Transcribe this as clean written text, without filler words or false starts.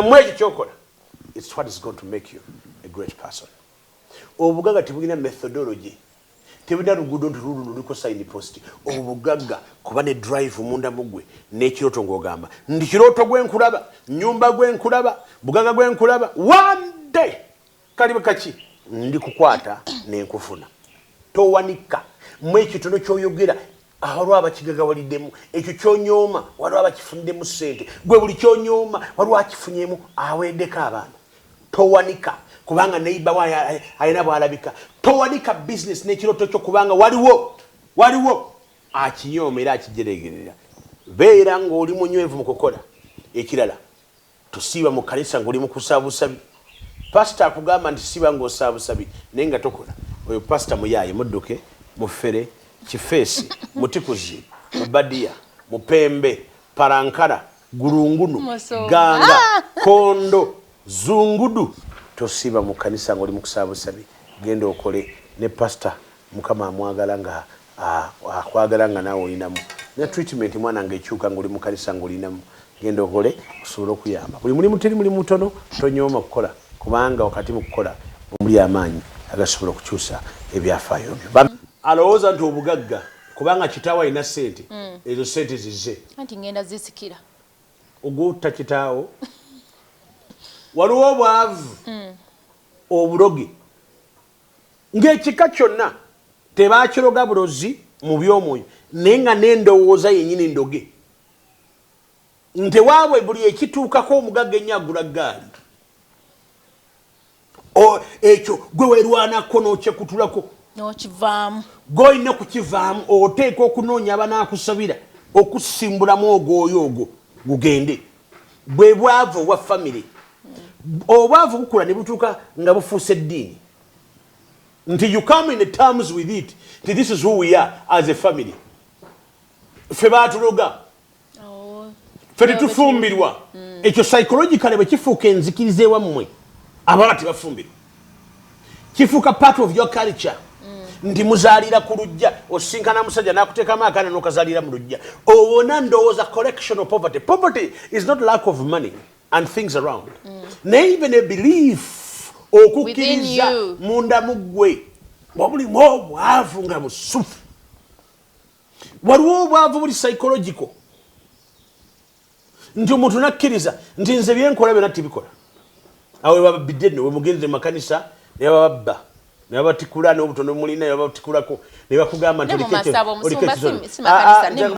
Mweji chokola. It's what is going to make you a great person. Obugaga tibugina methodology. Tibina rugudo ntururu luliko sign post. Obugaga kuba ne drive munda mugwe n'ekiroto ngogamba. Ndi kiroto gwenkulaba, nyumba gwenkulaba, bugaga gwenkulaba. One day kalibe kachi ndi kukwata n'enkufuna. Towanika mwechi tono kyoyogera ahalwa abakigaga waliddemu ekyo kyonyoma walwa abakifundemu ssente gwe buli kyonyoma walwa akifunyemu aweddeko abantu. Towanika kubanga neighbor wa ayina bwalabika. Towanika business n'ekiroto kyo kubanga waliwo akinyoma era akijeregerera. Beera ng'oli munywevu mu kukola. Ekirala tusiiba mu kanisa ng'oli mu kusaabusabi. Pastor akugamba nti siba ng'osaabusabi naye nga tokola. Oyo pastor muyaye mudduke Bufere Kifeesi Mutikuzi Mubadia Mupembe Parankara Gurungunu Ganga Kondo Zungudu tosiba mu kanisa ng'oli mu kusaabusabi genda okole ne pastor mukama amwagalanga akwagalanga nawe olinamu ne treatment mwana ng'ekyuka ng'oli mu kanisa ng'olinamu genda okole osobola okuyamba buli mulimu teri mulimu mutono tonyooma kukola kubanga wakati mu kukola omuli amaanyi agasobola okukyusa ebyafaayo byo. Alowooza nti obugagga kubanga kitaawo alina ssente ezo ssente zize anti ngenda zisikira ogutta kitaawo waliwo obwavu obuloge ng'ekika kyonna tebaakiroga bulozi mu by'omwoyo naye nga n'endowooza yennyini ndoge nti waabwe buli ekituukako omugagga ennyo agula ggaali ekyo gwe werwanako n'okyekutulako n'okivaamu goyina kukivaamu oteeka okunoonya abanaakusabira okusimbulamu ogwo gugende bwe bwavu obwa family obwavu bukula ne butuuka nga bufuuse eddiini nti you come in the terms with it nti this is who we are as a family ffe baatuloga ffe tetufumbirwa ekyo psychologically bwe kifuuka enzikiriza ewammwe abala tebafumbirwa kifuuka part of your culture ndi muzalira ku lujja osinkana musajja nakuteekamu akaana n'okazalira mu lujja owona ndowooza collection of poverty. Poverty is not lack of money and things around naye even a belief okukkiriza munda muggwe wabulimu obwavu nga busufu waliwo obwavu buli psychological nti omuntu nakkiriza nti nze byenkola byonna tibikola awe bababidde nno we mugenze makanisa ne bababba ne babatikula n'obutono mulina ne babatikulako ne bakugamba nti oliko ekizono